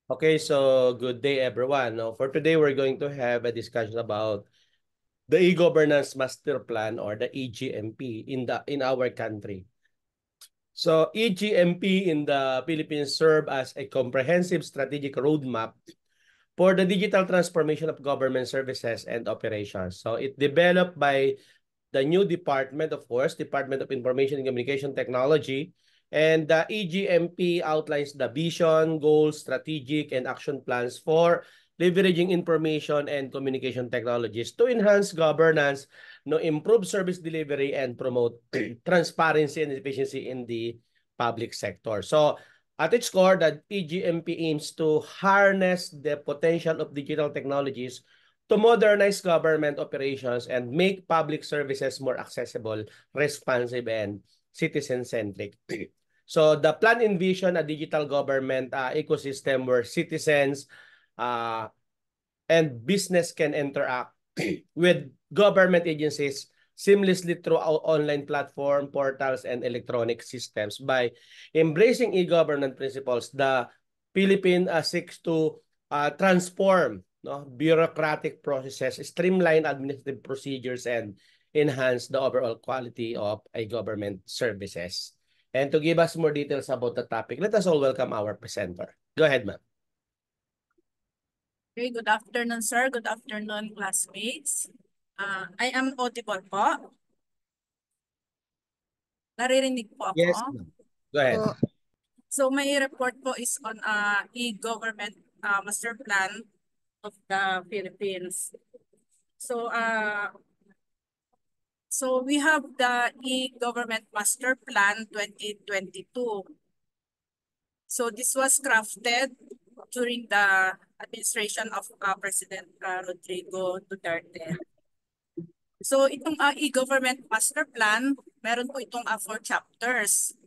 Okay, so good day everyone. Now, for today, we're going to have a discussion about the e-governance master plan or the EGMP in our country. So EGMP in the Philippines serve as a comprehensive strategic roadmap for the digital transformation of government services and operations. So it developed by the new department, of course, Department of Information and Communication Technology. And the EGMP outlines the vision, goals, strategic, and action plans for leveraging information and communication technologies to enhance governance, improve service delivery, and promote transparency and efficiency in the public sector. So at its core, the EGMP aims to harness the potential of digital technologies to modernize government operations and make public services more accessible, responsive, and citizen-centric. So the plan envision a digital government ecosystem where citizens uh, and business can interact with government agencies seamlessly through our online platform, portals, and electronic systems. By embracing e-governance principles, the Philippines seeks to transform bureaucratic processes, streamline administrative procedures, and enhance the overall quality of a government services. And to give us more details about the topic, let us all welcome our presenter. Go ahead, ma'am. Okay, good afternoon, sir. Good afternoon, classmates. I am audible po. Naririnig po ako. Yes, ma'am. Go ahead. So my report po is on e-government master plan of the Philippines. So we have the e-government master plan 2022. So this was crafted during the administration of President Rodrigo Duterte. So itong e-government master plan, meron po itong 4 chapters.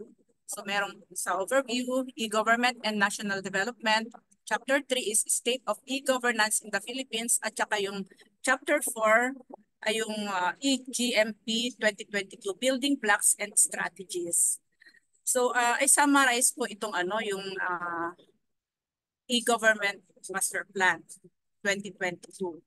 So meron sa overview, e-government and national development. Chapter 3 is state of e-governance in the Philippines at saka yung chapter 4 ay yung EGMP 2022 building blocks and strategies. So I summarize po itong yung e-government master plan 2022.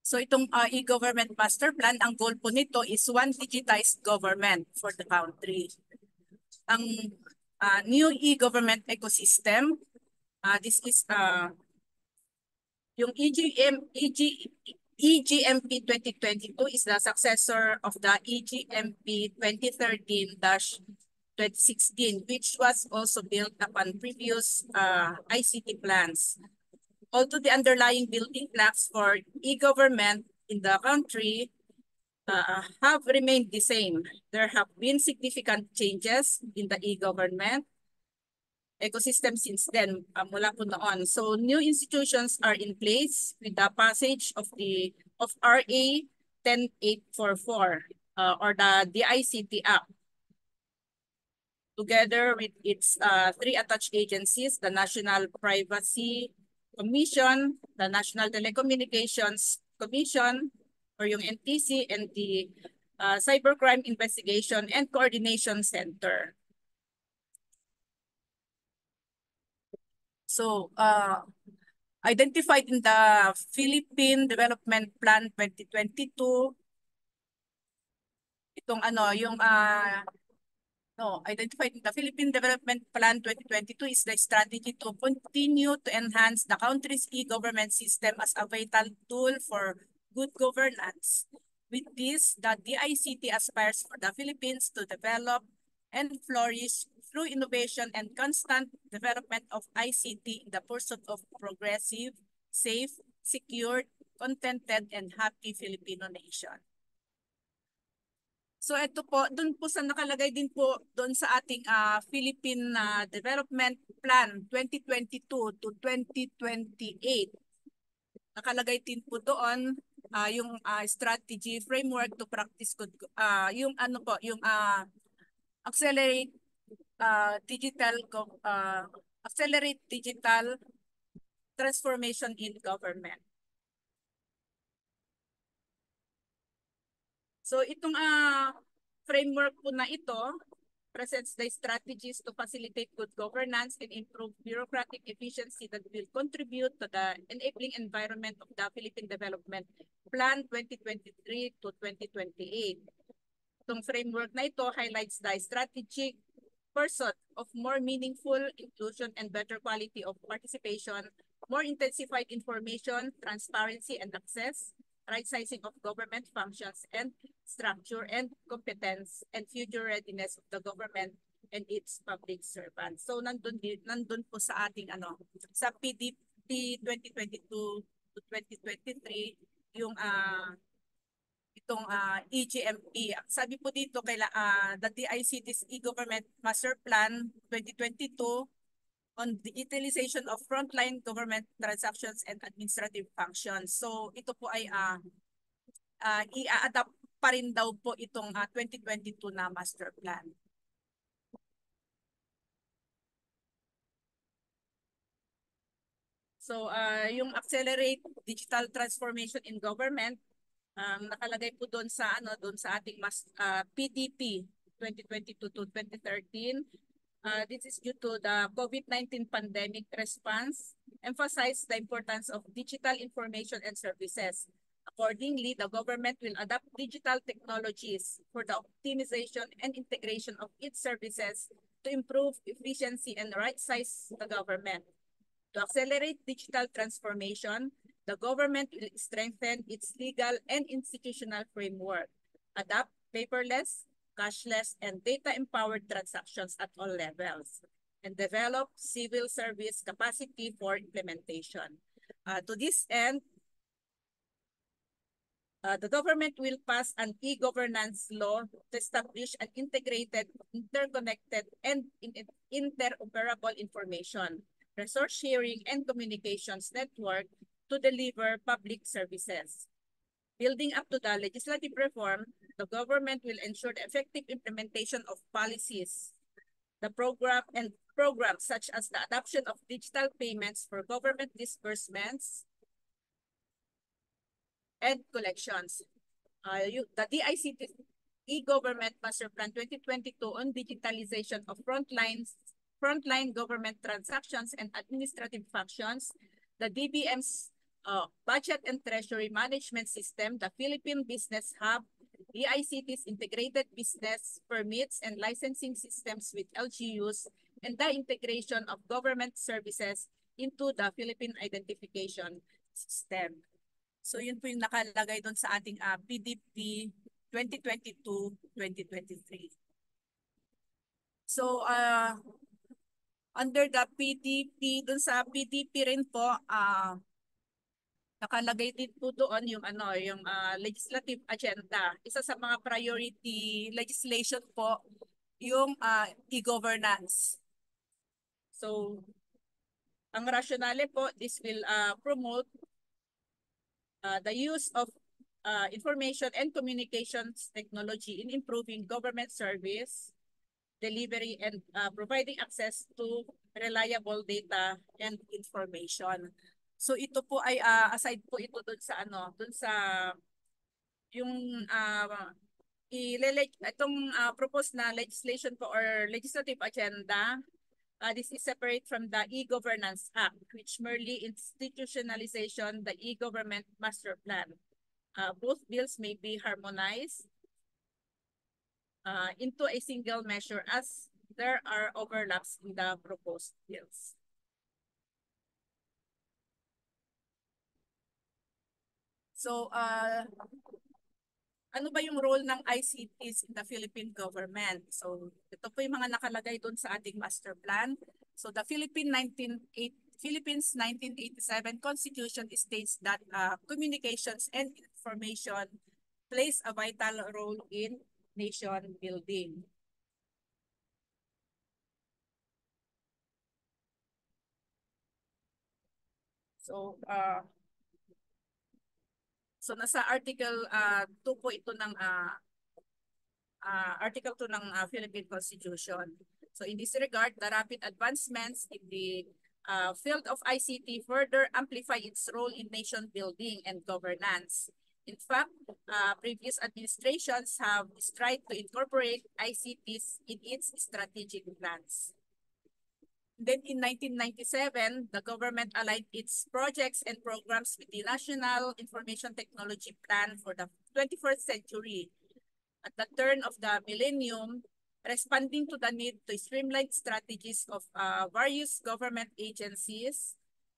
So itong e-government master plan, ang goal po nito is one digitized government for the country. Ang new e-government ecosystem, this is yung EGMP 2022 is the successor of the EGMP 2013-2016, which was also built upon previous ICT plans. Although the underlying building blocks for e-government in the country have remained the same. There have been significant changes in the e-government ecosystem since then, mula po noon. So new institutions are in place with the passage of RA 10844 or the DICT Act. Together with its 3 attached agencies, the National Privacy Commission, the National Telecommunications Commission, or yung NTC, and the Cybercrime Investigation and Coordination Center. So, identified in the Philippine Development Plan 2022, itong identified in the Philippine Development Plan 2022 is the strategy to continue to enhance the country's e-government system as a vital tool for good governance. With this, the DICT aspires for the Philippines to develop and flourish through innovation and constant development of ICT in the pursuit of progressive, safe, secured, contented, and happy Filipino nation. So ito po, doon po sa nakalagay din po doon sa ating Philippine Development Plan 2022 to 2028. Nakalagay din po doon yung strategy framework to practice good, yung accelerate digital transformation in government. So itong framework po na ito, presents the strategies to facilitate good governance and improve bureaucratic efficiency that will contribute to the enabling environment of the Philippine Development Plan 2023 to 2028. Itong framework na ito highlights the strategic pursuit of more meaningful inclusion and better quality of participation, more intensified information, transparency and access, right sizing of government functions and structure and competence, and future readiness of the government and its public servants. So nandun po sa ating sa PDP 2022 to 2023 yung itong EGMP. Sabi po dito the DICT's e-government master plan 2022 on the utilization of frontline government transactions and administrative functions. So ito po ay i-adapt pa rin daw po itong 2022 na master plan. So yung accelerate digital transformation in government, nakalagay po doon sa ating PDP 2022 to 2013. This is due to the COVID-19 pandemic response, emphasize the importance of digital information and services. Accordingly, the government will adopt digital technologies for the optimization and integration of its services to improve efficiency and right-size the government. To accelerate digital transformation, the government will strengthen its legal and institutional framework, adopt paperless, cashless, and data-empowered transactions at all levels, and develop civil service capacity for implementation. To this end, the government will pass an e-governance law to establish an integrated, interconnected, and interoperable information, resource sharing, and communications network to deliver public services. Building up to the legislative reform, the government will ensure the effective implementation of policies, the programs such as the adoption of digital payments for government disbursements and collections. The DICT e-government master plan 2022 on digitalization of frontline government transactions and administrative functions, the DBM's budget and treasury management system, the Philippine Business Hub, DICT's integrated business permits and licensing systems with LGUs, and the integration of government services into the Philippine Identification System. So yun po yung nakalagay doon sa ating PDP 2022-2023. So under the PDP, doon sa PDP rin po, nakalagay din po doon yung legislative agenda. Isa sa mga priority legislation po yung e-governance. So ang rationale po, this will promote the use of information and communications technology in improving government service delivery and providing access to reliable data and information. So ito po ay aside po ito doon sa yung itong proposed na legislation po or legislative agenda. This is separate from the e-governance act, which merely institutionalization the e-government master plan. Both bills may be harmonized into a single measure as there are overlaps in the proposed bills. So, ano ba yung role ng ICTs in the Philippine government? So, ito po yung mga nakalagay doon sa ating master plan. So, the Philippines 1987 Constitution states that communications and information plays a vital role in nation building. So, nasa Article 2 po ito ng Article 2 ng Philippine Constitution. So in this regard, the rapid advancements in the field of ICT further amplify its role in nation building and governance. In fact, previous administrations have tried to incorporate ICTs in its strategic plans. Then in 1997, the government aligned its projects and programs with the National Information Technology Plan for the 21st century. At the turn of the millennium, responding to the need to streamline strategies of various government agencies,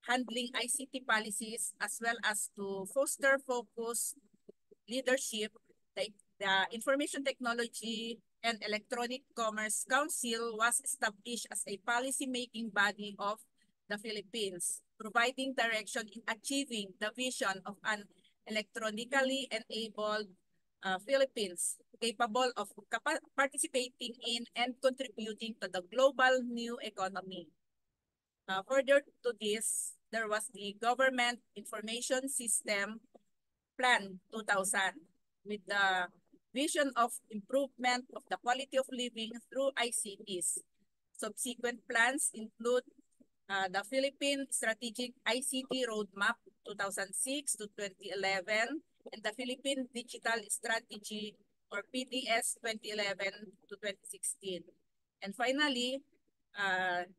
handling ICT policies, as well as to foster focused leadership, the Information Technology and Electronic Commerce Council was established as a policy-making body of the Philippines, providing direction in achieving the vision of an electronically enabled Philippines capable of participating in and contributing to the global new economy. Further to this, there was the Government Information System Plan 2000 with the vision of improvement of the quality of living through ICTs. Subsequent plans include the Philippine Strategic ICT Roadmap 2006 to 2011 and the Philippine Digital Strategy or PDS 2011 to 2016. And finally,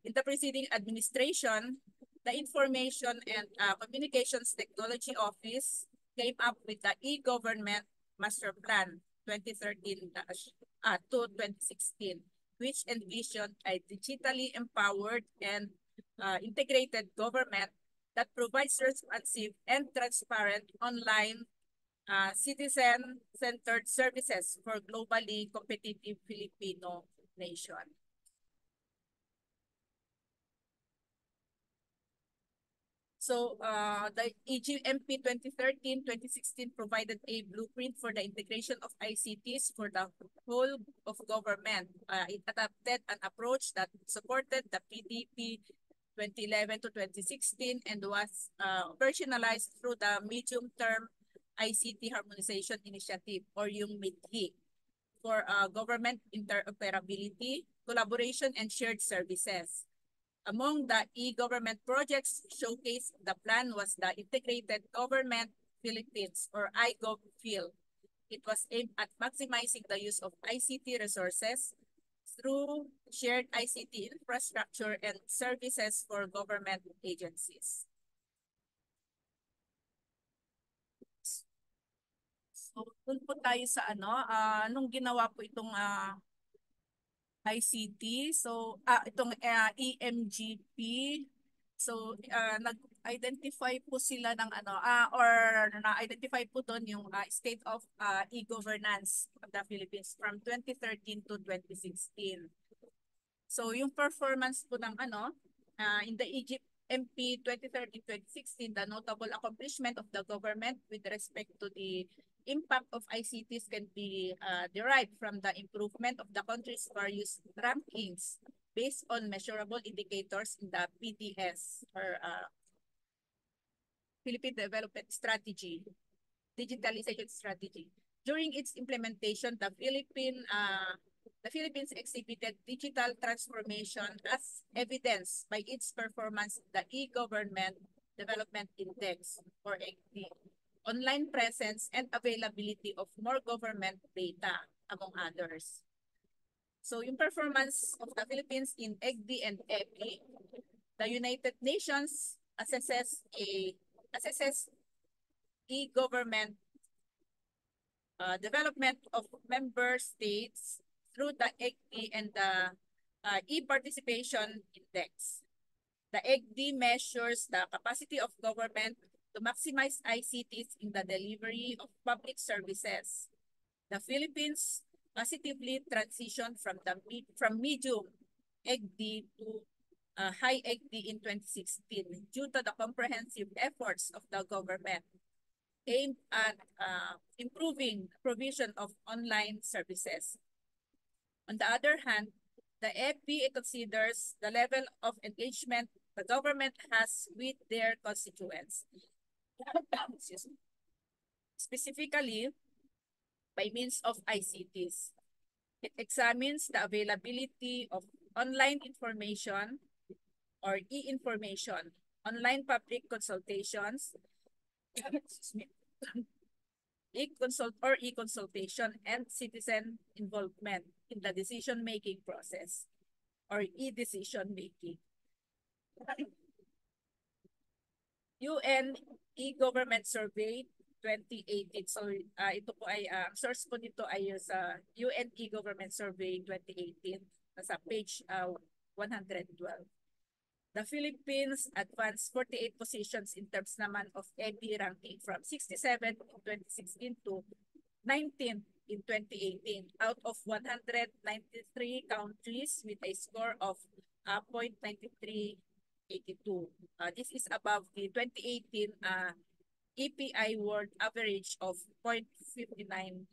in the preceding administration, the Information and Communications Technology Office came up with the E-Government Master Plan 2013 to 2016, which envisioned a digitally empowered and integrated government that provides responsive and transparent online citizen-centered services for globally competitive Filipino nation. So the EGMP 2013-2016 provided a blueprint for the integration of ICTs for the whole of government. It adopted an approach that supported the PDP 2011 to 2016 and was operationalized through the medium-term ICT Harmonization Initiative or yung MIDHI for government interoperability, collaboration, and shared services. Among the e-government projects showcased, the plan was the Integrated Government Philippines or iGovPhil. It was aimed at maximizing the use of ICT resources through shared ICT infrastructure and services for government agencies. So, dun po tayo sa nung ginawa po itong ICT. So, itong EMGP. So, nag-identify po sila ng or na-identify po doon yung state of e-governance of the Philippines from 2013 to 2016. So, yung performance po ng in the EGMP 2013-2016, the notable accomplishment of the government with respect to the impact of ICTs can be derived from the improvement of the country's various rankings based on measurable indicators in the PDS or Philippine Development Strategy, Digitalization Strategy. During its implementation, the Philippines exhibited digital transformation as evidenced by its performance in the E-Government Development Index or EGD. Online presence and availability of more government data, among others. So yung performance of the Philippines in EGD and EPI, the United Nations assesses e-government development of member states through the EGD and the e-participation index. The EGD measures the capacity of government to maximize ICTs in the delivery of public services. The Philippines positively transitioned from medium EGD to high EGD in 2016 due to the comprehensive efforts of the government aimed at improving provision of online services. On the other hand, the EPI considers the level of engagement the government has with their constituents. Specifically, by means of ICTs. It examines the availability of online information or e-information, online public consultations, e-consultation and citizen involvement in the decision-making process or e-decision making. UN e-government survey 2018. So ito po ay source po nito ay sa UN e-government survey 2018 sa page 112. The Philippines advanced 48 positions in terms naman of EB ranking from 67 in 2016 to 19 in 2018 out of 193 countries with a score of 0.9382. This is above the 2018 EPI world average of 0.59,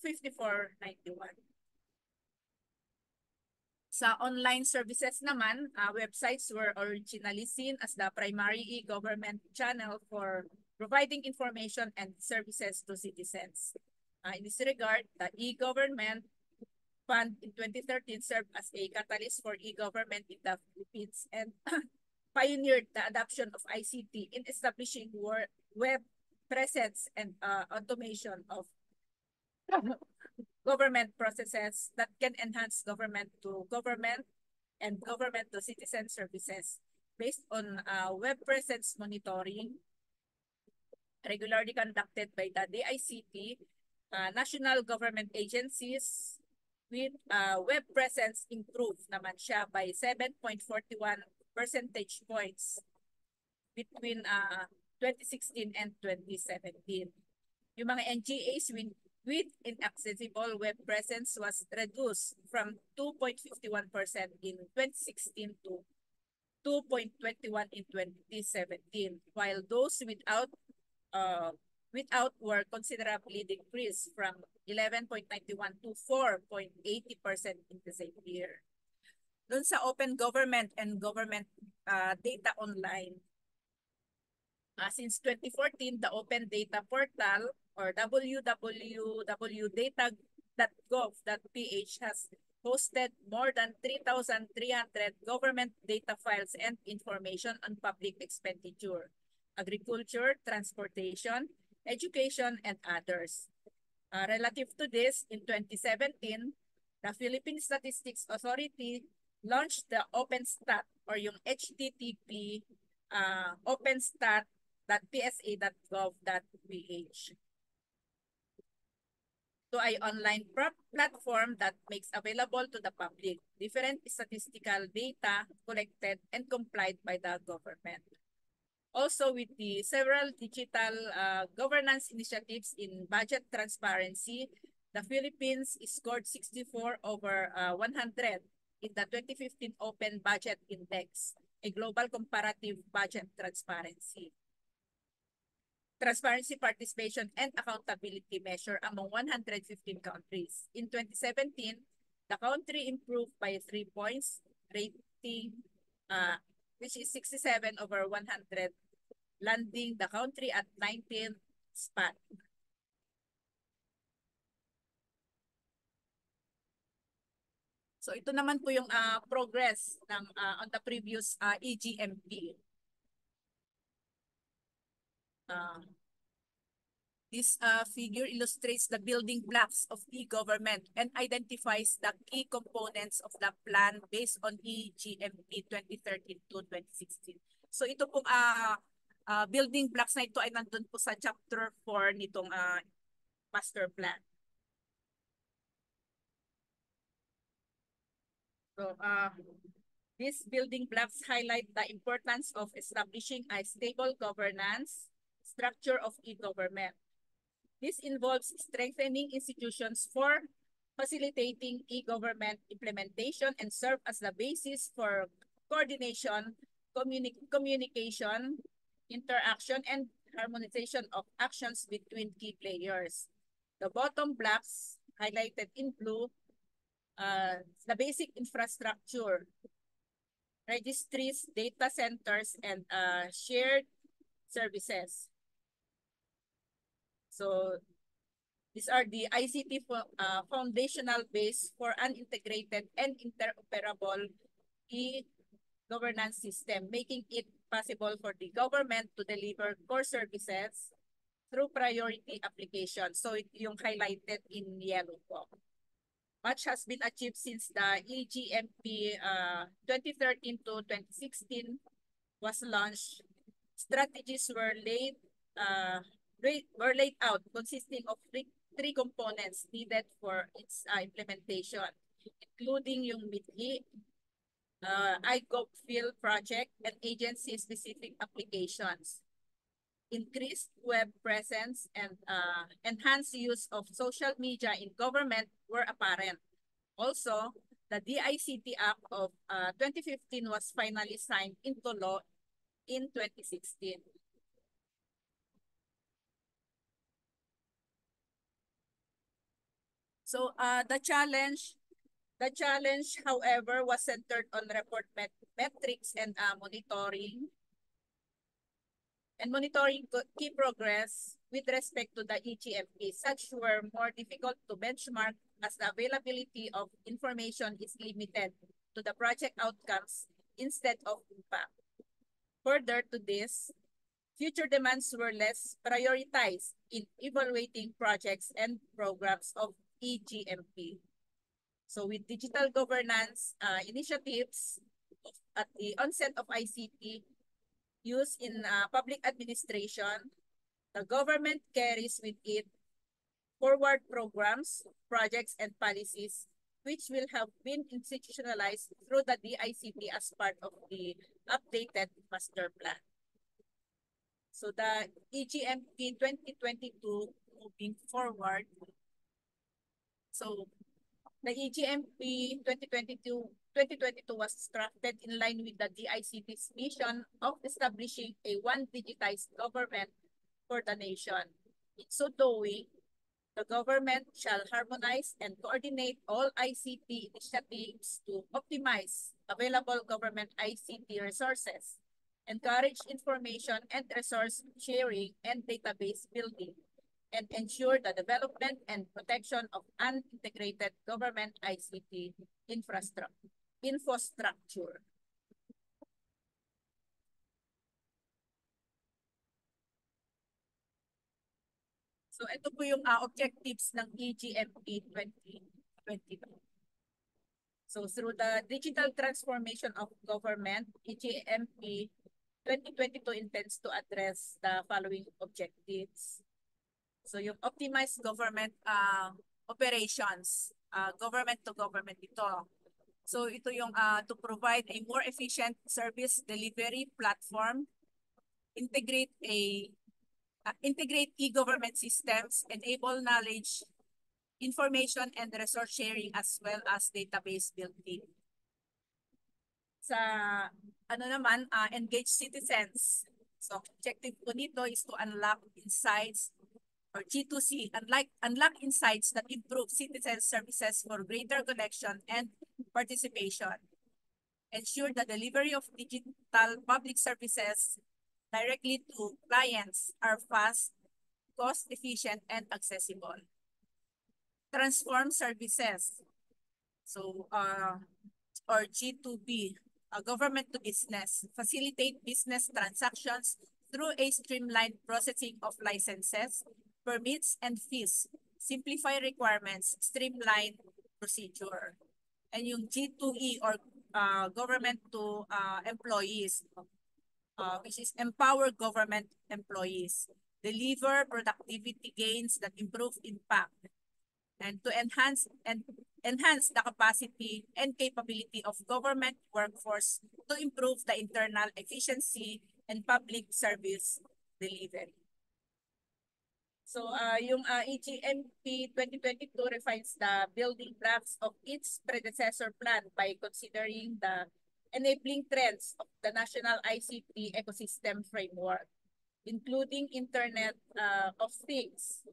5491. Sa online services naman, websites were originally seen as the primary e-government channel for providing information and services to citizens. In this regard, the e-government fund in 2013 served as a catalyst for e-government in the Philippines and pioneered the adoption of ICT in establishing web presence and automation of government processes that can enhance government to government and government to citizen services based on web presence monitoring regularly conducted by the DICT, national government agencies with web presence improved naman siya by 7.41 percentage points between 2016 and 2017. Yung mga NGAs with inaccessible web presence was reduced from 2.51% in 2016 to 2.21 in 2017, while those without were considerably decreased from 11.91 to 4.80% in the same year. Doon sa Open Government and Government Data Online, since 2014, the Open Data Portal or www.data.gov.ph has hosted more than 3,300 government data files and information on public expenditure, agriculture, transportation, education, and others. Relative to this, in 2017, the Philippine Statistics Authority launched the OpenStat or yung HTTP openstat.psa.gov.ph. To ay online platform that makes available to the public different statistical data collected and complied by the government. Also, with the several digital governance initiatives in budget transparency, the Philippines scored 64 over 100 in the 2015 Open Budget Index, a global comparative budget transparency participation and accountability measure among 115 countries. In 2017, the country improved by 3 points, rating which is 67 over 100, landing the country at 19th spot. So ito naman po yung progress ng on the previous EGMP. This figure illustrates the building blocks of e-government and identifies the key components of the plan based on EGMP 2013 to 2016. So ito pong building blocks na ito ay nandun po sa chapter 4 nitong master plan. So these building blocks highlight the importance of establishing a stable governance structure of e-government. This involves strengthening institutions for facilitating e-government implementation and serve as the basis for coordination, communication, interaction, and harmonization of actions between key players. The bottom blocks highlighted in blue, the basic infrastructure, registries, data centers, and shared services. So these are the ICT foundational base for an integrated and interoperable e-governance system, making it possible for the government to deliver core services through priority application. So yung highlighted in yellow po. Much has been achieved since the EGMP 2013 to 2016 was launched. Strategies were laid out consisting of three components needed for its implementation, including yung MITI, iGovFil project, and agency-specific applications. Increased web presence and enhanced use of social media in government were apparent. Also, the DICT Act of 2015 was finally signed into law in 2016. So the challenge, however, was centered on report metrics and monitoring key progress with respect to the EGMP. Such were more difficult to benchmark as the availability of information is limited to the project outcomes instead of impact. Further to this, future demands were less prioritized in evaluating projects and programs of EGMP. So with digital governance initiatives at the onset of ICT use in public administration, the government carries with it forward programs, projects, and policies which will have been institutionalized through the DICT as part of the updated master plan. So the EGMP 2022 moving forward. So the EGMP 2022 was crafted in line with the DICT's mission of establishing a one digitized government for the nation. In so doing, the government shall harmonize and coordinate all ICT initiatives to optimize available government ICT resources, encourage information and resource sharing and database building, and ensure the development and protection of unintegrated government ICT infrastructure. So ito po yung objectives ng EGMP 2022. So through the digital transformation of government, EGMP 2022 intends to address the following objectives. So yung optimized government operations, government to government ito. So ito yung to provide a more efficient service delivery platform, integrate e-government systems, enable knowledge, information, and resource sharing as well as database building. Sa engage citizens. So objective po nito is to unlock insights or G2C, unlock insights that improve citizen services for greater connection and participation. Ensure the delivery of digital public services directly to clients are fast, cost-efficient, and accessible. Transform services. So, or G2B, government to business. Facilitate business transactions through a streamlined processing of licenses, permits, and fees. Simplify requirements, streamline procedure. And yung G2E or government to employees, which is empower government employees, deliver productivity gains that improve impact, and to enhance the capacity and capability of government workforce to improve the internal efficiency and public service delivery. So yung EGMP 2022 refines the building blocks of its predecessor plan by considering the enabling trends of the national ICT ecosystem framework, including Internet of Things,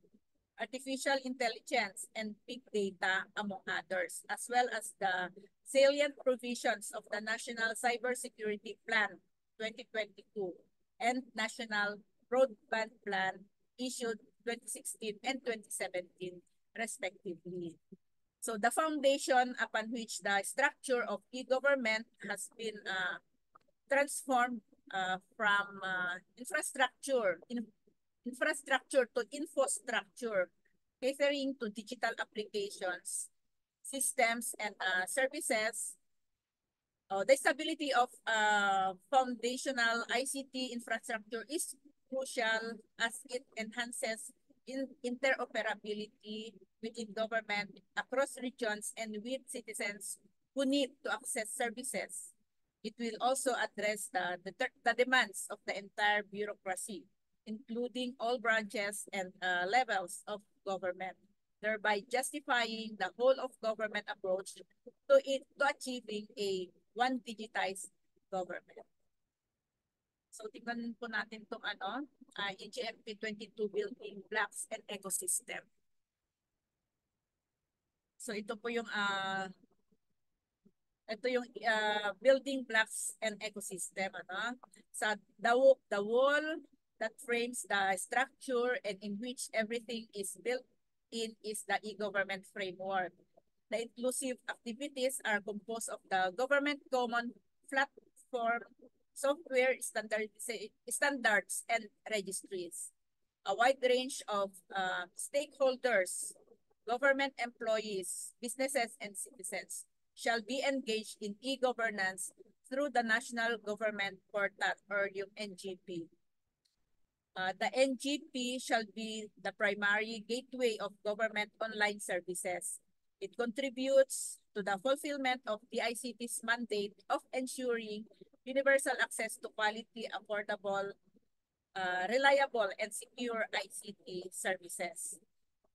artificial intelligence, and big data, among others, as well as the salient provisions of the National Cybersecurity Plan 2022 and National Broadband Plan issued 2016 and 2017, respectively. So the foundation upon which the structure of e-government has been transformed from infrastructure infrastructure to infrastructure, catering to digital applications, systems, and services. The stability of foundational ICT infrastructure is crucial as it enhances interoperability within government across regions and with citizens who need to access services. It will also address the demands of the entire bureaucracy, including all branches and levels of government, thereby justifying the whole of government approach to achieving a one digitized government. So tingnan po natin itong EGMP 22 Building Blocks and Ecosystem. So ito po yung building blocks and ecosystem. So the wall that frames the structure and in which everything is built in is the e-government framework. The inclusive activities are composed of the government common platform, software standards, and registries. A wide range of stakeholders, government employees, businesses, and citizens shall be engaged in e-governance through the National Government Portal or yung NGP. The NGP shall be the primary gateway of government online services. It contributes to the fulfillment of the ICT's mandate of ensuring universal access to quality, affordable, reliable, and secure ICT services.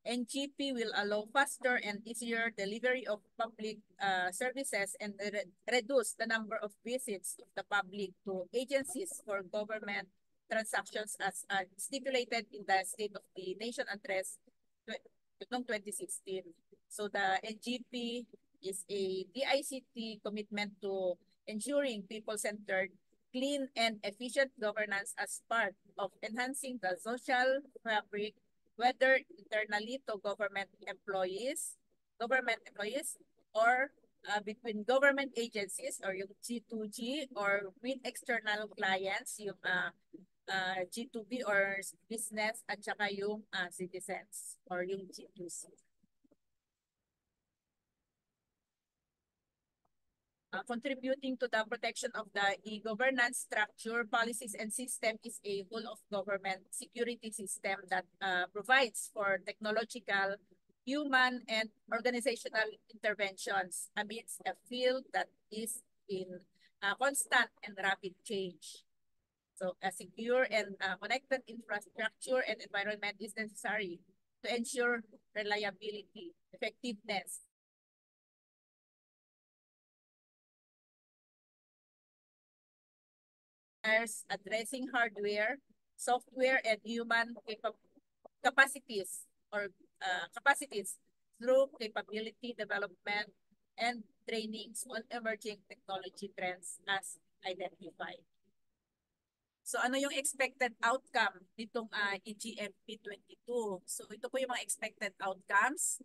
NGP will allow faster and easier delivery of public services and reduce the number of visits of the public to agencies for government transactions as stipulated in the State of the Nation Address noong 2016. So the NGP is a DICT commitment to ensuring people-centered, clean, and efficient governance as part of enhancing the social fabric, whether internally to government employees, or between government agencies or yung G2G, or with external clients, yung G2B or business, at saka yung citizens or yung G2C. Contributing to the protection of the e-governance structure, policies, and system is a whole of government security system that provides for technological, human, and organizational interventions amidst a field that is in constant and rapid change. So a secure and connected infrastructure and environment is necessary to ensure reliability, effectiveness, addressing hardware, software, and human capacities through capability development and trainings on emerging technology trends as identified. So ano yung expected outcome nitong EGMP 22? So ito po yung mga expected outcomes.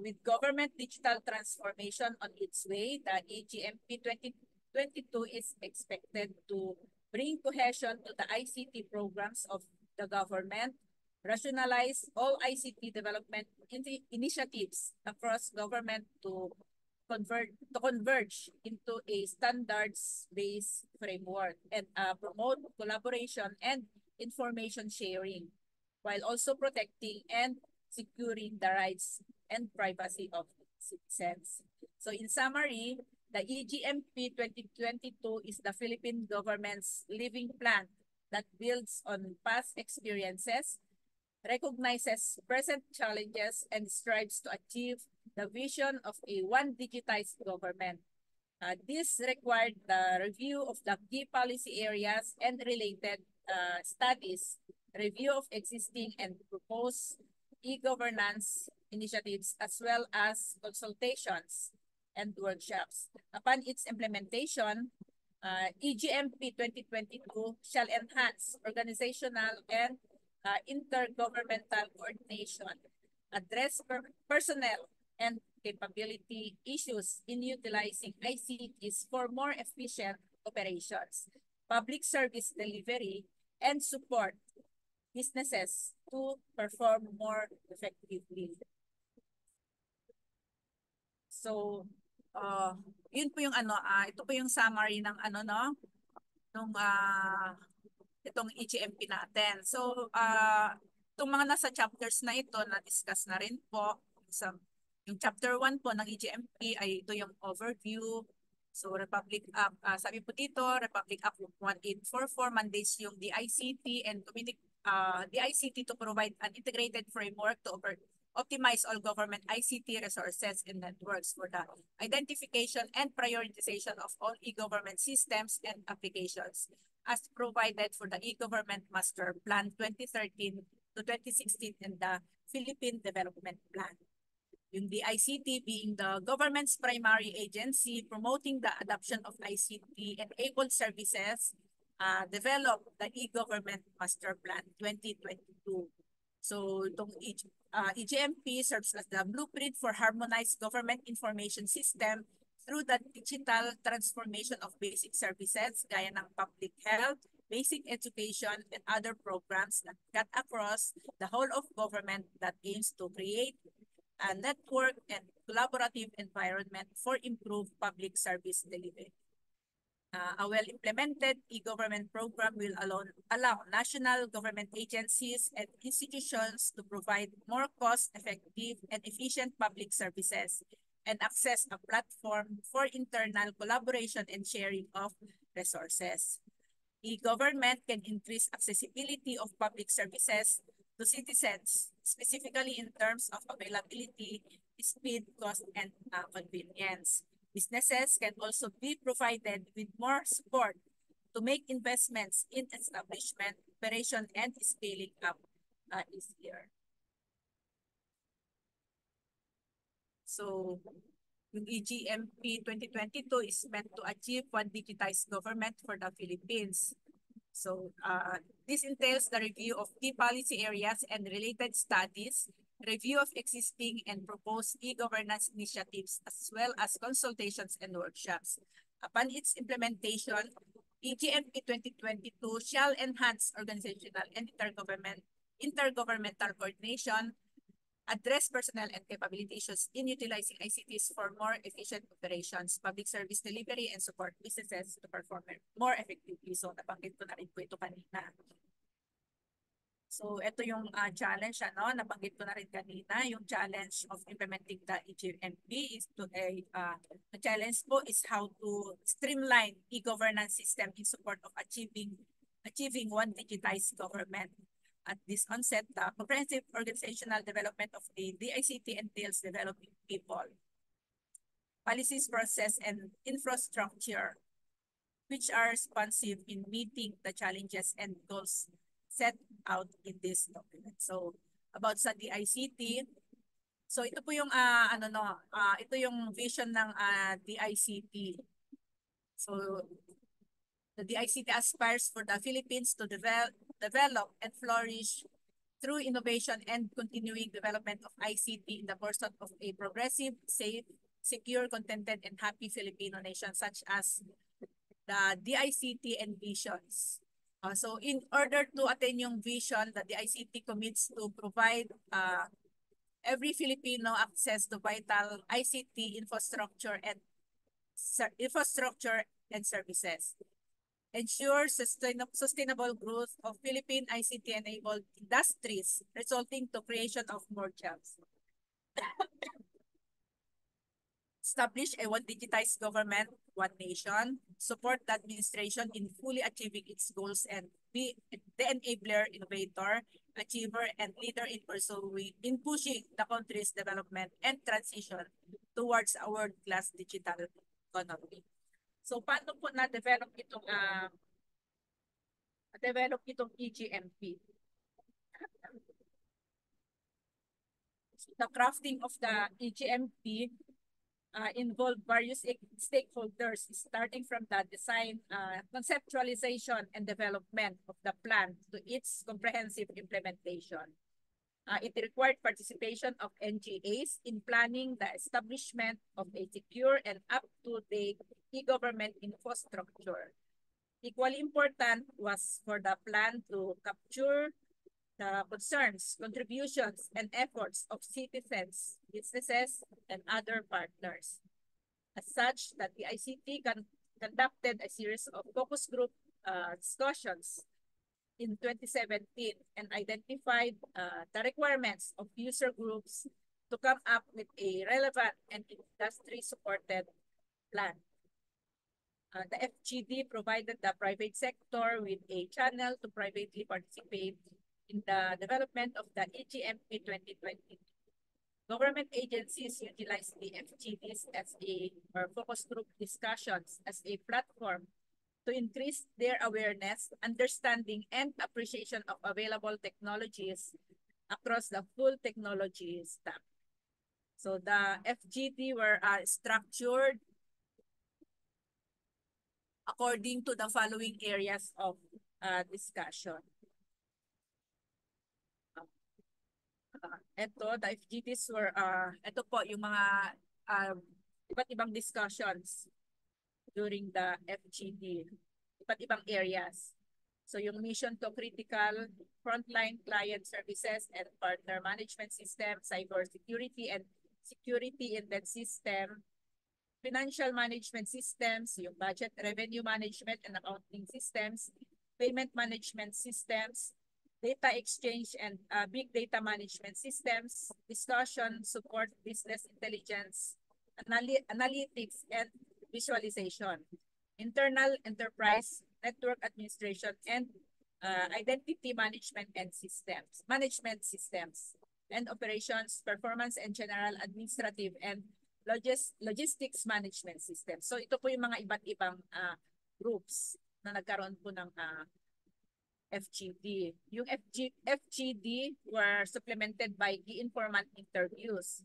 With government digital transformation on its way, the EGMP 2022 is expected to bring cohesion to the ICT programs of the government, rationalize all ICT development initiatives across government to converge into a standards-based framework, and promote collaboration and information sharing, while also protecting and securing the rights and privacy of citizens. So in summary, the EGMP 2022 is the Philippine government's living plan that builds on past experiences, recognizes present challenges, and strives to achieve the vision of a one digitized government. This required the review of the key policy areas and related studies, review of existing and proposed e-governance initiatives, as well as consultations and workshops. Upon its implementation, EGMP 2022 shall enhance organizational and intergovernmental coordination, address personnel and capability issues in utilizing ICTs for more efficient operations, public service delivery, and support businesses to perform more effectively. So, yun po yung ito po yung summary ng nung itong EGMP natin. So, itong mga nasa chapters na ito, na-discuss na rin po. Yung chapter 1 po ng EGMP ay ito yung overview. So, Republic Act, sabi po dito, Republic Act 1844 mandates yung DICT and DICT to provide an integrated framework to optimize all government ICT resources and networks for the identification and prioritization of all e-government systems and applications as provided for the E-Government Master Plan 2013 to 2016 and the Philippine Development Plan. Yung DICT being the government's primary agency promoting the adoption of ICT-enabled services, develop the E-Government Master Plan 2022. So itong EGMP serves as the blueprint for harmonized government information system through the digital transformation of basic services gaya ng public health, basic education, and other programs that cut across the whole of government that aims to create a network and collaborative environment for improved public service delivery. A well-implemented e-government program will allow national government agencies and institutions to provide more cost-effective and efficient public services and access a platform for internal collaboration and sharing of resources. E-government can increase accessibility of public services to citizens, specifically in terms of availability, speed, cost, and convenience. Businesses can also be provided with more support to make investments in establishment, operation, and scaling up easier. So, yung EGMP 2022 is meant to achieve one digitized government for the Philippines. So, this entails the review of key policy areas and related studies, review of existing and proposed e-governance initiatives, as well as consultations and workshops. Upon its implementation, EGMP 2022 shall enhance organizational and intergovernmental coordination, address personnel and capability issues in utilizing ICTs for more efficient operations, public service delivery, and support businesses to perform more effectively. So, nabanggit ko na rin po ito kanina. So, ito yung challenge, nabanggit ko na rin kanina, yung challenge of implementing the EGMP is the challenge po is how to streamline e-governance system in support of achieving one digitized government. At this onset, the comprehensive organizational development of the DICT entails developing people, policies, process, and infrastructure, which are responsive in meeting the challenges and goals set out in this document. So, about sa DICT, so ito po yung ito yung vision ng DICT. So, the DICT aspires for the Philippines to develop and flourish through innovation and continuing development of ICT in the pursuit of a progressive, safe, secure, contented, and happy Filipino nation, such as the DICT envisions. So in order to attain yung vision, the DICT commits to provide every Filipino access to vital ICT infrastructure and services. Ensure sustainable growth of Philippine ICT-enabled industries, resulting to creation of more jobs. Establish a one digitized government, one nation, support the administration in fully achieving its goals, and be the enabler, innovator, achiever, and leader in pushing the country's development and transition towards a world-class digital economy. So, paano po na-develop itong EGMP? The crafting of the EGMP involved various stakeholders, starting from the design, conceptualization, and development of the plan to its comprehensive implementation. It required participation of NGAs in planning the establishment of a secure and up-to-date e-government infrastructure. Equally important was for the plan to capture the concerns, contributions, and efforts of citizens, businesses, and other partners. As such, that the ICT conducted a series of focus group discussions in 2017 and identified the requirements of user groups to come up with a relevant and industry-supported plan. The FGD provided the private sector with a channel to privately participate in the development of the EGMP 2020. Government agencies utilize the FGDs as or focus group discussions as a platform to increase their awareness, understanding, and appreciation of available technologies across the full technology stack. So the FGD were structured according to the following areas of discussion. Ito, the FGDs were, ito po yung mga iba't ibang discussions during the FGD, iba't ibang areas. So yung mission to critical frontline client services and partner management system, cyber security and security in that system, financial management systems, yung budget revenue management and accounting systems, payment management systems, data exchange and big data management systems, discussion, support, business intelligence, analytics, and visualization, internal enterprise, network administration, and identity management and management systems, and operations, performance, and general administrative and logistics management system. So ito po yung mga iba't ibang groups na nagkaroon po ng FGD. Yung FGD were supplemented by key informant interviews,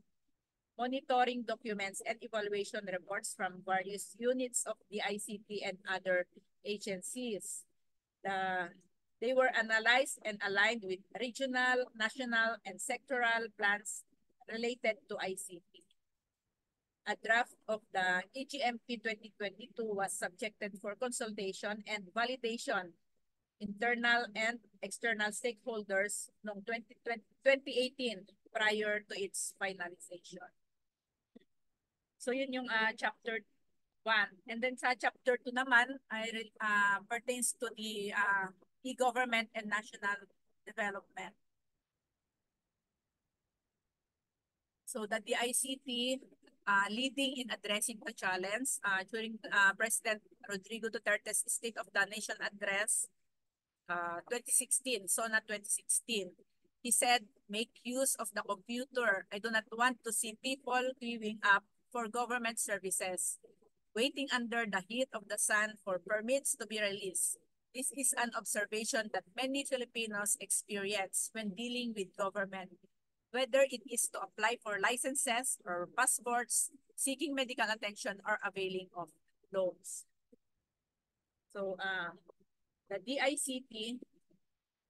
monitoring documents, and evaluation reports from various units of the ICT and other agencies. They were analyzed and aligned with regional, national, and sectoral plans related to ICT. A draft of the EGMP 2022 was subjected for consultation and validation internal and external stakeholders noong 2018 prior to its finalization. So yun yung chapter 1. And then sa chapter 2 naman ay pertains to the e-government and national development. So that the ICT leading in addressing the challenge during President Rodrigo Duterte's State of the Nation address 2016, SONA 2016. He said, make use of the computer. I do not want to see people queuing up for government services, waiting under the heat of the sun for permits to be released. This is an observation that many Filipinos experience when dealing with government, whether it is to apply for licenses or passports, seeking medical attention, or availing of loans. So, the DICT,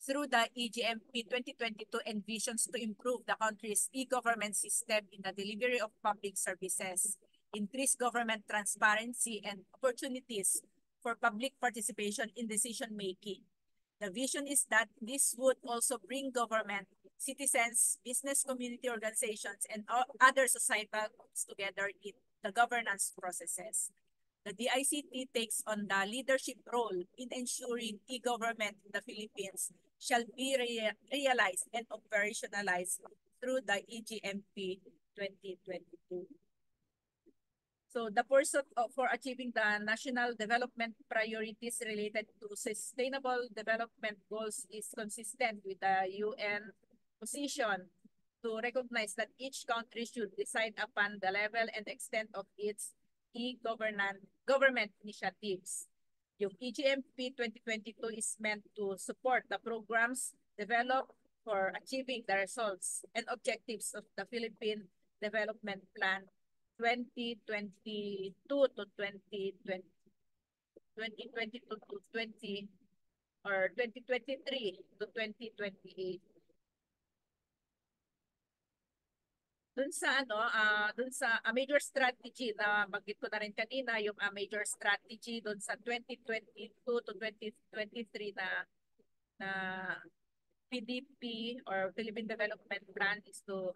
through the EGMP 2022, envisions to improve the country's e-government system in the delivery of public services, increase government transparency, and opportunities for public participation in decision-making. The vision is that this would also bring government, citizens, business community organizations, and other societal groups together in the governance processes. The DICT takes on the leadership role in ensuring e-government in the Philippines shall be realized and operationalized through the EGMP 2022. So the pursuit for achieving the national development priorities related to sustainable development goals is consistent with the UN position to recognize that each country should decide upon the level and extent of its government initiatives. Yung EGMP 2022 is meant to support the programs developed for achieving the results and objectives of the Philippine Development Plan 2022 to 2022 to 20 or 2023 to 2028. Dun sa major strategy na banggit ko na rin kanina, yung major strategy dun sa 2022 to 2023 na PDP or Philippine Development Plan is to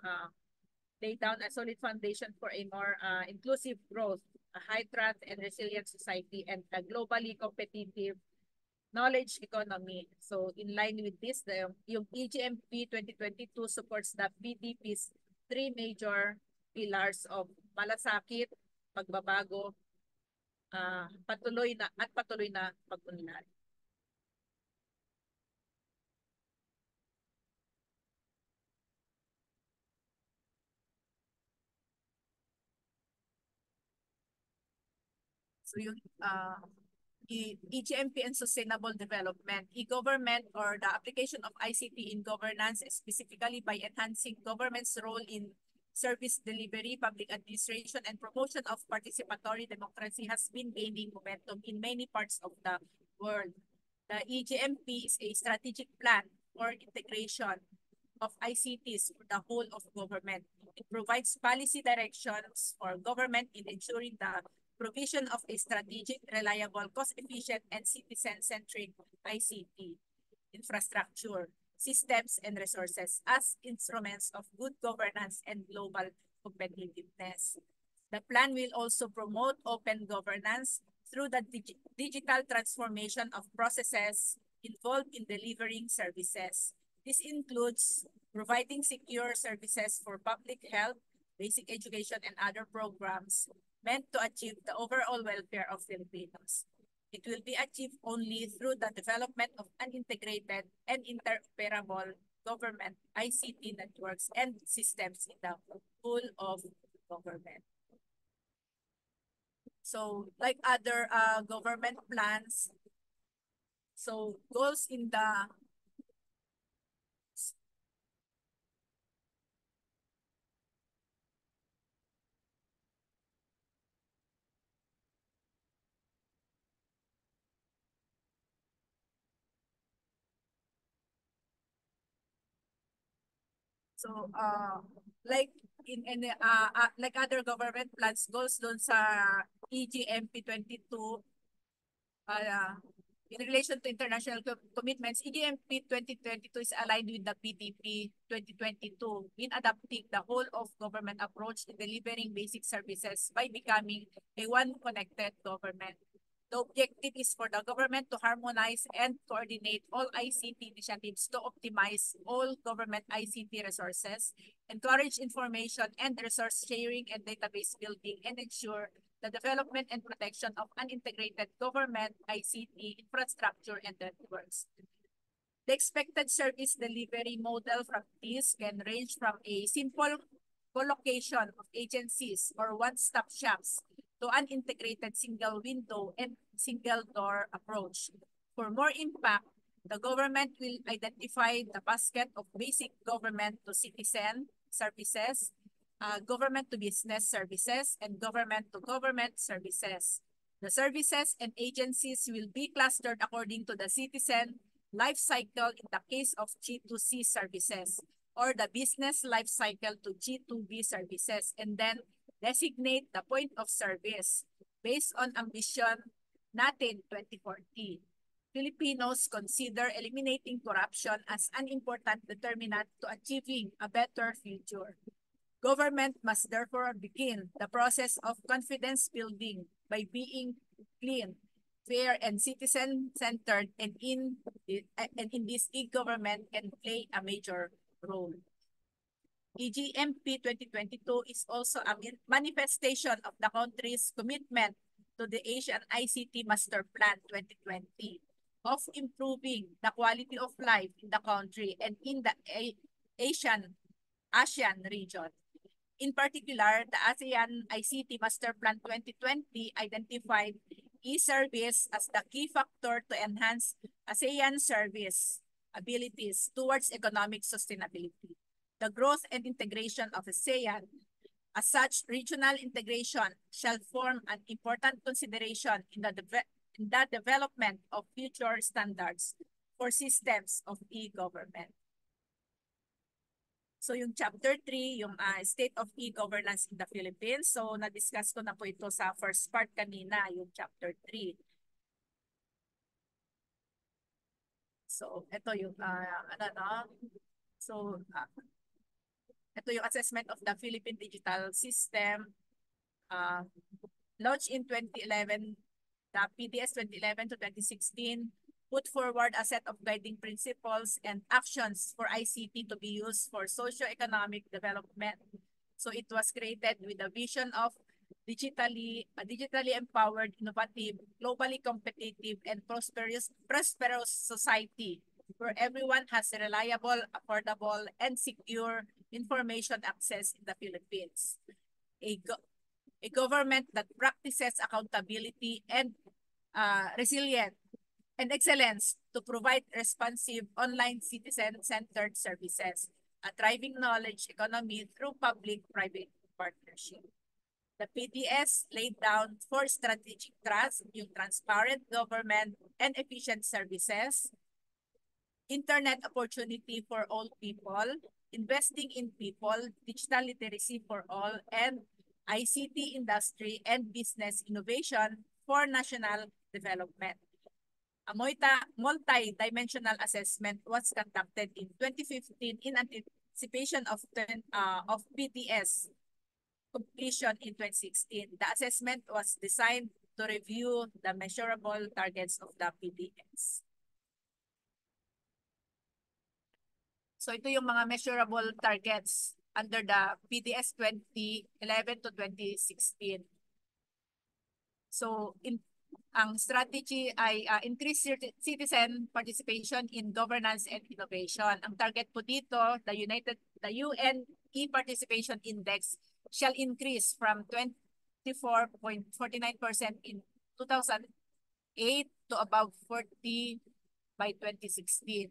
lay down a solid foundation for a more inclusive growth, a high trust and resilient society, and a globally competitive knowledge economy. So in line with this, yung EGMP 2022 supports the PDP's three major pillars of malasakit, pagbabago, patuloy na pag-unlad. So yung EGMP and sustainable development, e-government or the application of ICT in governance, specifically by enhancing government's role in service delivery, public administration, and promotion of participatory democracy has been gaining momentum in many parts of the world. The EGMP is a strategic plan for integration of ICTs for the whole of government. It provides policy directions for government in ensuring the provision of a strategic, reliable, cost-efficient, and citizen-centric ICT infrastructure, systems, and resources as instruments of good governance and global competitiveness. The plan will also promote open governance through the digital transformation of processes involved in delivering services. This includes providing secure services for public health, basic education, and other programs meant to achieve the overall welfare of Filipinos. It will be achieved only through the development of an integrated and interoperable government ICT networks and systems in the whole of government. So like other government plans, so goals in the So, like like other government plans, goals doon sa EGMP 22, in relation to international commitments, EGMP 2022 is aligned with the PDP 2022 in adapting the whole of government approach in delivering basic services by becoming a one connected government. The objective is for the government to harmonize and coordinate all ICT initiatives to optimize all government ICT resources, encourage information and resource sharing and database building, and ensure the development and protection of an integrated government ICT infrastructure and networks. The expected service delivery model from this can range from a simple collocation of agencies or one-stop shops to an integrated single window and single door approach. For more impact, the government will identify the basket of basic government to citizen services, government to business services, and government to government services. The services and agencies will be clustered according to the citizen life cycle in the case of G2C services, or the business life cycle to G2B services, and then designate the point of service based on ambition natin 2040. Filipinos consider eliminating corruption as an important determinant to achieving a better future. Government must therefore begin the process of confidence building by being clean, fair, and citizen-centered, and in this e-government can play a major role. EGMP 2022 is also a manifestation of the country's commitment to the Asian ICT Master Plan 2020 of improving the quality of life in the country and in the ASEAN region. In particular, the ASEAN ICT Master Plan 2020 identified e-service as the key factor to enhance ASEAN service abilities towards economic sustainability. The growth and integration of ASEAN, as such, regional integration shall form an important consideration in the development of future standards for systems of e-government. So yung chapter 3, yung state of e-governance in the Philippines. So na-discuss ko na po ito sa first part kanina, yung chapter 3. So ito yung So ito yung assessment of the Philippine Digital System. Launched in 2011, the PDS 2011 to 2016 put forward a set of guiding principles and actions for ICT to be used for socio-economic development. So it was created with a vision of digitally empowered, innovative, globally competitive, and prosperous society where everyone has reliable, affordable, and secure information access in the Philippines. A government that practices accountability and resilient and excellence to provide responsive online citizen-centered services, a thriving knowledge economy through public-private partnership. The PDS laid down 4 strategic thrusts, yung transparent government and efficient services, internet opportunity for all people, investing in people, digital literacy for all, and ICT industry and business innovation for national development. A multi-dimensional assessment was conducted in 2015 in anticipation of PDS completion in 2016. The assessment was designed to review the measurable targets of the PDS. So ito yung mga measurable targets under the PDS 2011 to 2016. So ang strategy ay increase citizen participation in governance and innovation. Ang target po dito, the UN e-participation index shall increase from 24.49% in 2008 to above 40 by 2016.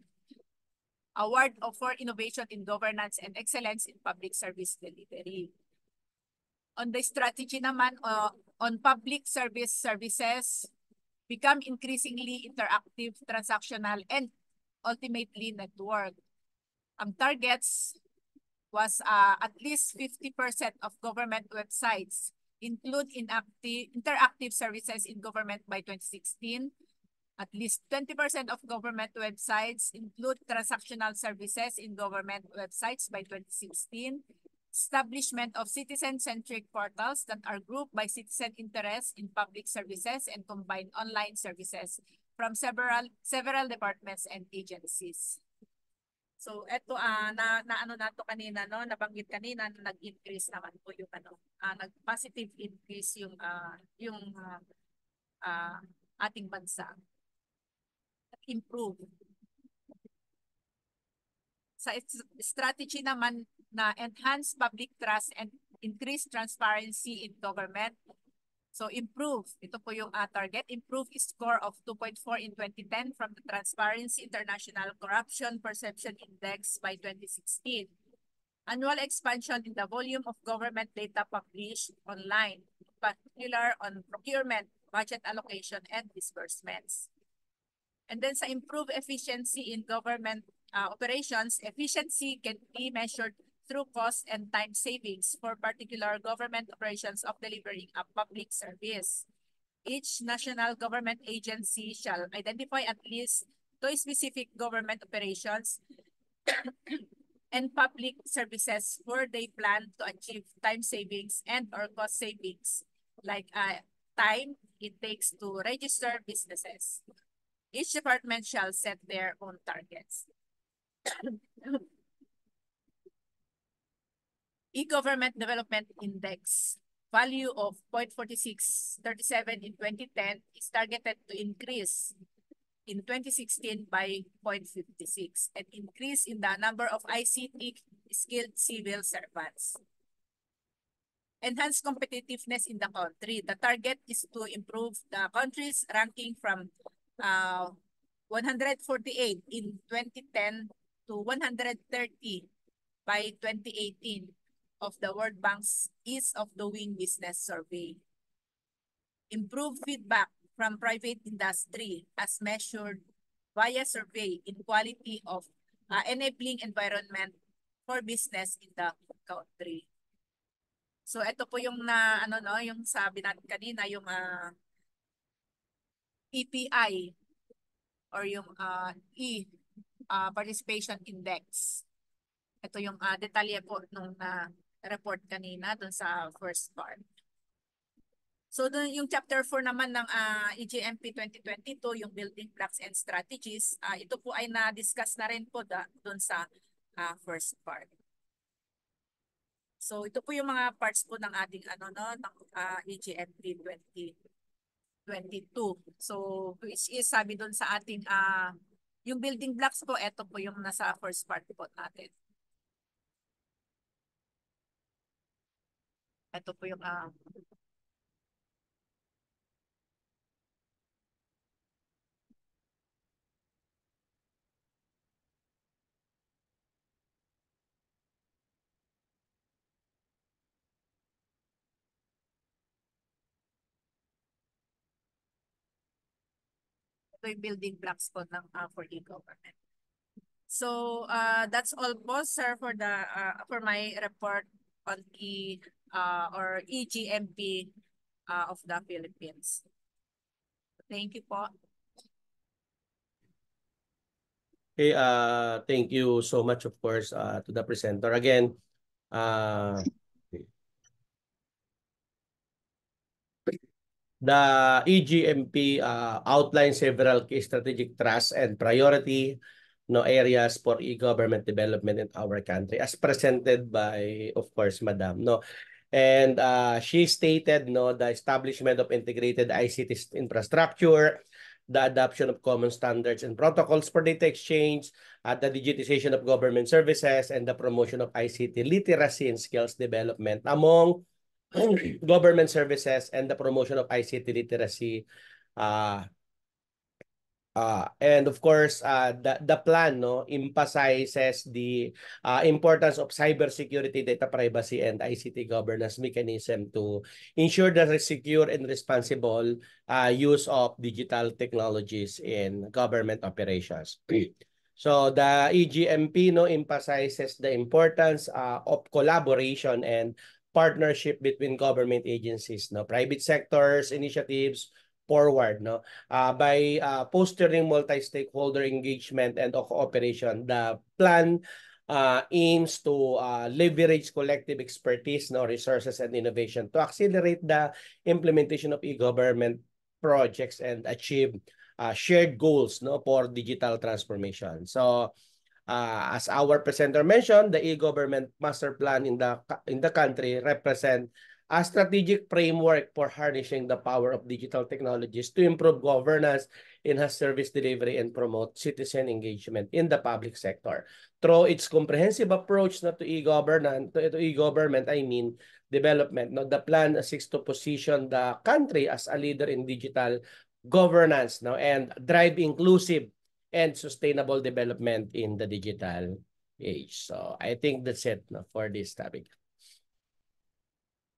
Award for innovation in governance and excellence in public service delivery. On the strategy naman, on public services, become increasingly interactive, transactional, and ultimately network. Ang targets was at least 50% of government websites include interactive services in government by 2016. At least 20% of government websites include transactional services in government websites by 2016. Establishment of citizen-centric portals that are grouped by citizen interest in public services and combine online services from several departments and agencies. So eto nato kanina no, nabanggit kanina na nag-increase naman po yung nag-positive increase yung ating bansa. Improve. Sa strategy naman na enhance public trust and increase transparency in government. So improve, ito po yung target, improve score of 2.4 in 2010 from the Transparency International Corruption Perception Index by 2016. Annual expansion in the volume of government data published online, in particular on procurement, budget allocation, and disbursements. And then sa improve efficiency in government operations, efficiency can be measured through cost and time savings for particular government operations of delivering a public service. Each national government agency shall identify at least 2 specific government operations and public services where they plan to achieve time savings and or cost savings, like time it takes to register businesses. Each department shall set their own targets. E-Government Development Index value of 0.4637 in 2010 is targeted to increase in 2016 by 0.56 and increase in the number of ICT skilled civil servants. Enhance competitiveness in the country. The target is to improve the country's ranking from 148 in 2010 to 130 by 2018 of the World Bank's Ease of Doing Business survey. Improve feedback from private industry as measured via survey in quality of enabling environment for business in the country. So ito po yung yung sabi natin kanina, yung EPI or yung participation index. Ito yung detalye po nung report kanina dun sa first part. So dun yung chapter 4 naman ng EGMP 2022, yung building blocks and strategies, ito po ay na-discuss na rin po dun sa first part. So ito po yung mga parts po ng ating ng EGMP 2022. So which is sabi dun sa ating yung building blocks po, ito po yung nasa first part po natin. Ito po yung ito yung building blocks po ng for e-government. So that's all po, sir, for the for my report on or EGMP of the Philippines. Thank you po. Okay, thank you so much, of course, to the presenter. Again, the EGMP outlines several key strategic thrusts and priority areas for e-government development in our country, as presented by, of course, Madam. And she stated the establishment of integrated ICT infrastructure, the adoption of common standards and protocols for data exchange, the digitization of government services, and the promotion of ICT literacy and skills development among government services, and the promotion of ICT literacy. And of course, the plan emphasizes the importance of cybersecurity, data privacy, and ICT governance mechanism to ensure the secure and responsible use of digital technologies in government operations. So the EGMP emphasizes the importance of collaboration and partnership between government agencies, private sectors, initiatives forward, by fostering multi-stakeholder engagement and cooperation. The plan aims to leverage collective expertise, resources, and innovation to accelerate the implementation of e-government projects and achieve shared goals for digital transformation. So as our presenter mentioned, the e-government master plan in the country represent a strategic framework for harnessing the power of digital technologies to improve governance, enhance service delivery, and promote citizen engagement in the public sector. Through its comprehensive approach to e-government, development, the plan seeks to position the country as a leader in digital governance and drive inclusive and sustainable development in the digital age. So I think that's it for this topic.